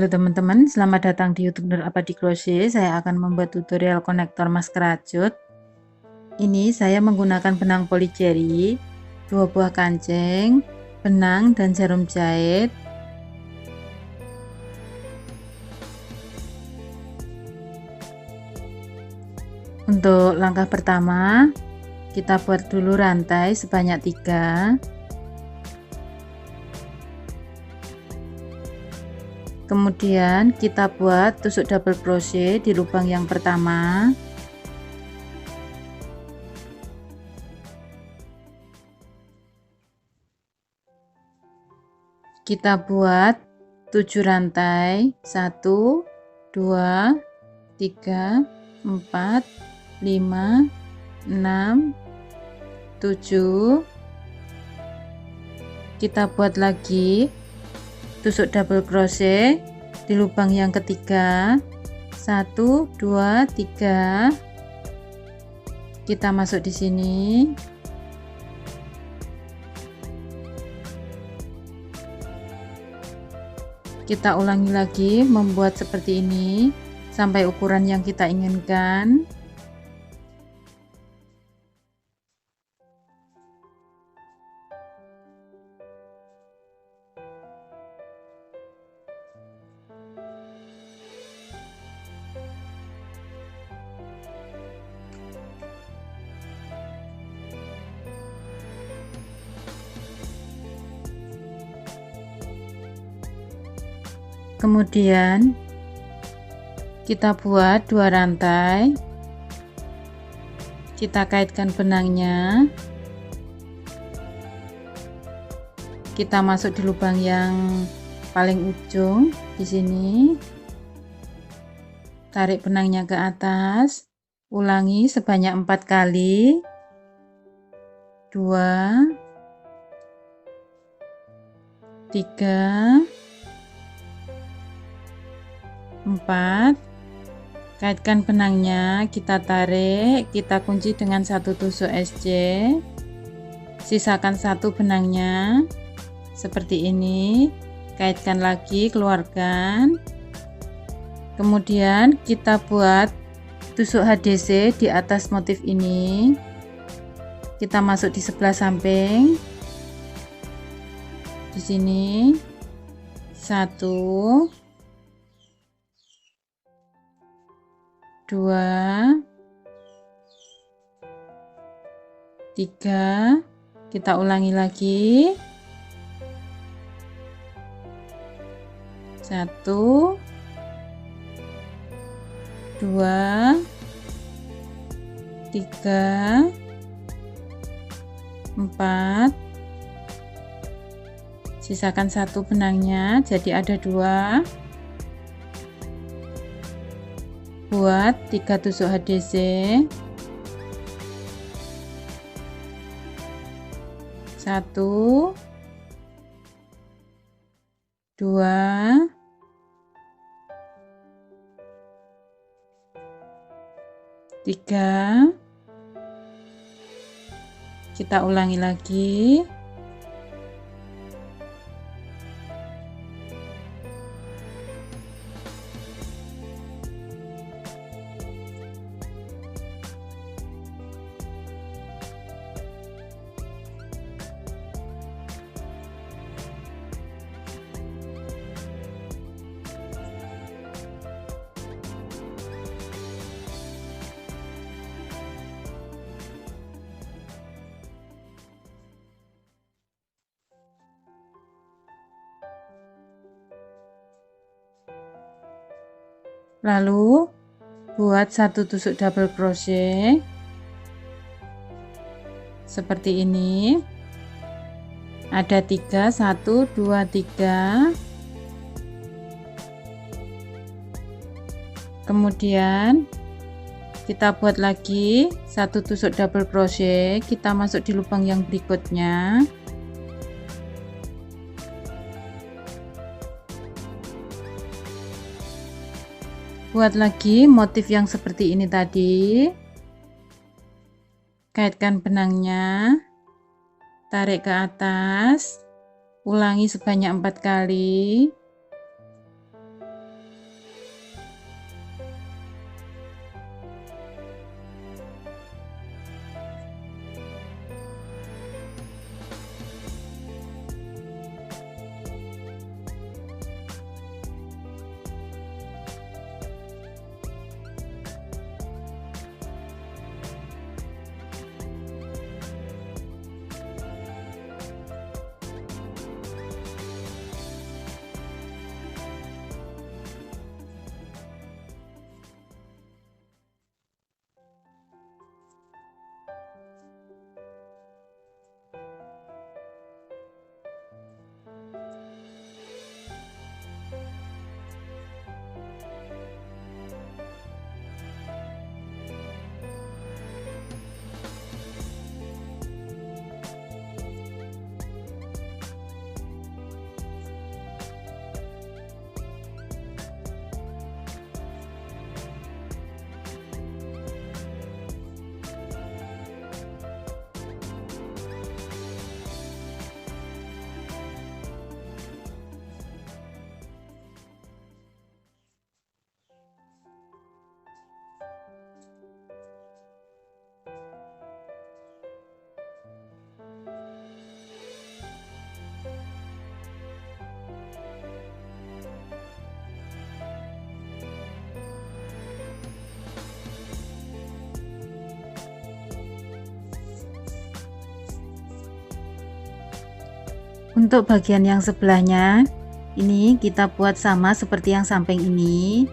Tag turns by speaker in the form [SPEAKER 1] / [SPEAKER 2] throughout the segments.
[SPEAKER 1] Halo teman-teman, selamat datang di YouTube Nur Abadi Crochet. Saya akan membuat tutorial konektor masker acut. Ini saya menggunakan benang polycherry, 2 buah kancing, benang dan jarum jahit. Untuk langkah pertama, kita buat dulu rantai sebanyak 3. Kemudian kita buat tusuk double crochet di lubang yang pertama. Kita buat 7 rantai, 1 2 3 4 5 6 7. Kita buat lagi tusuk double crochet di lubang yang ketiga, 1 2 3. Kita masuk di sini. Kita ulangi lagi membuat seperti ini sampai ukuran yang kita inginkan. Kemudian kita buat 2 rantai, kita kaitkan benangnya, kita masuk di lubang yang paling ujung di sini, tarik benangnya ke atas, ulangi sebanyak 4 kali, 2 3 4. Kaitkan benangnya, kita tarik, kita kunci dengan 1 tusuk SC, sisakan 1 benangnya seperti ini, kaitkan lagi, keluarkan. Kemudian kita buat tusuk HDC di atas motif ini, kita masuk di sebelah samping di sini, 1 2 3. Kita ulangi lagi, 1 2 3 4. Sisakan 1 benangnya, jadi ada 2. Buat 3 tusuk HDC, 1 2 3. Kita ulangi lagi, lalu buat 1 tusuk double crochet seperti ini, ada 3, 1 2 3. Kemudian kita buat lagi 1 tusuk double crochet, kita masuk di lubang yang berikutnya, buat lagi motif yang seperti ini tadi, kaitkan benangnya, tarik ke atas, ulangi sebanyak 4 kali, Untuk bagian yang sebelahnya, ini kita buat sama seperti yang samping ini.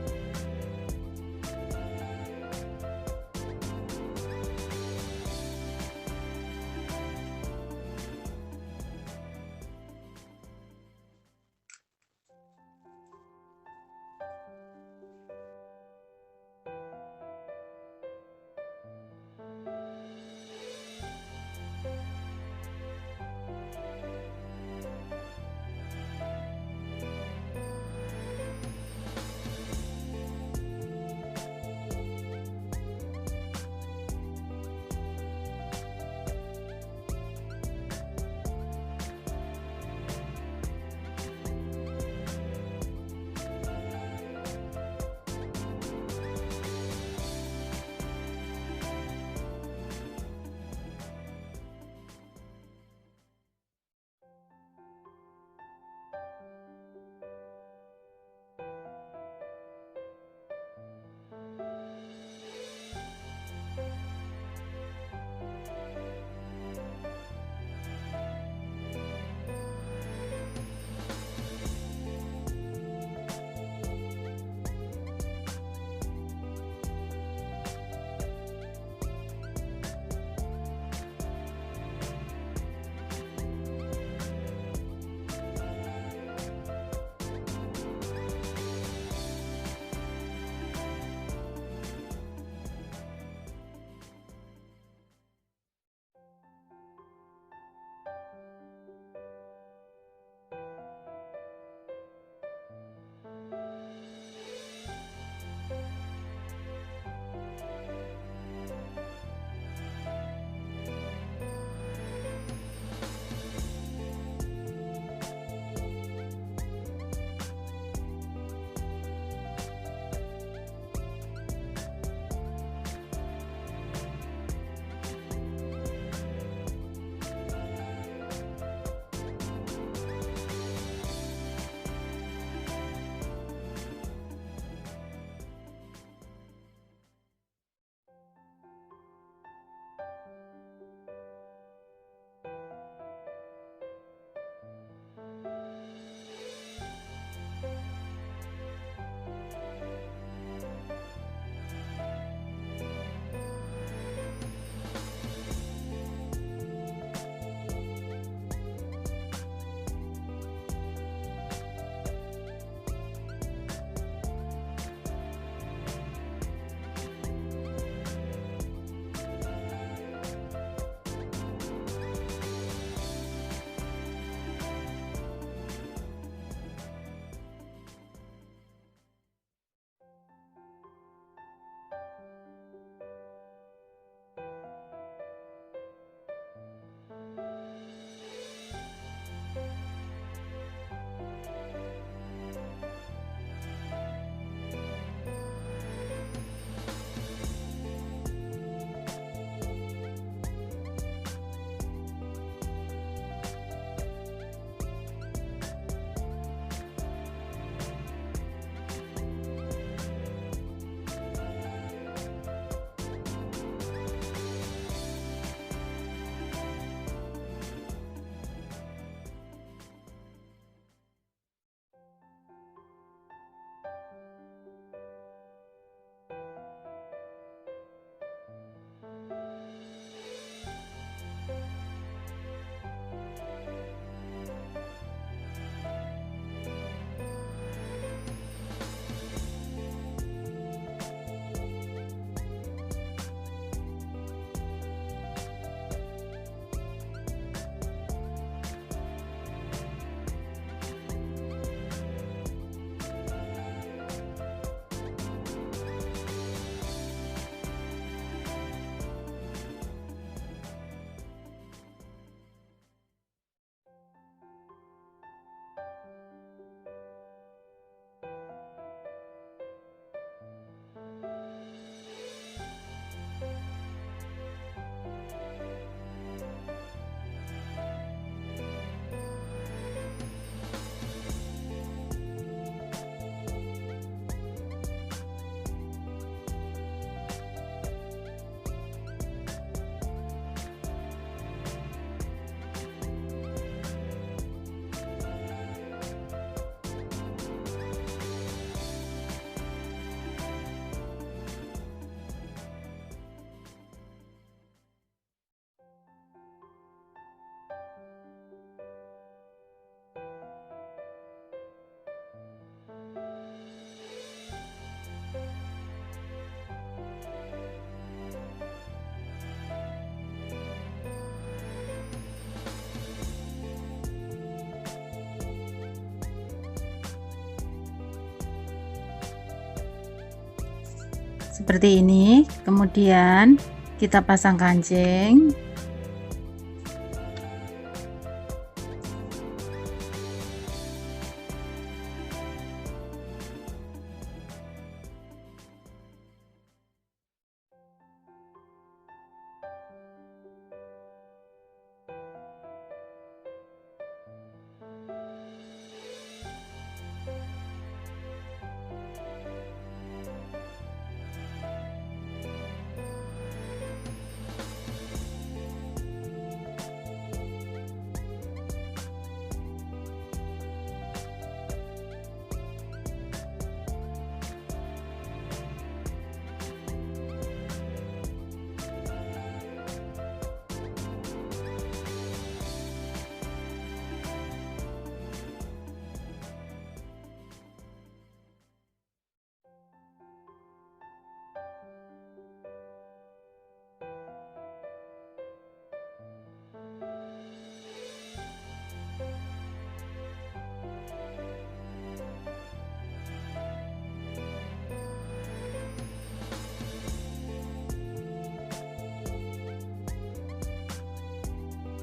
[SPEAKER 1] seperti ini. Kemudian kita pasang kancing.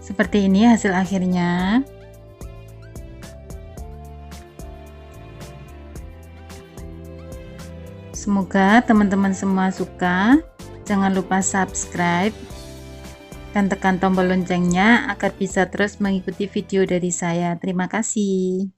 [SPEAKER 1] Seperti ini hasil akhirnya. Semoga teman-teman semua suka. Jangan lupa subscribe dan tekan tombol loncengnya agar bisa terus mengikuti video dari saya. Terima kasih.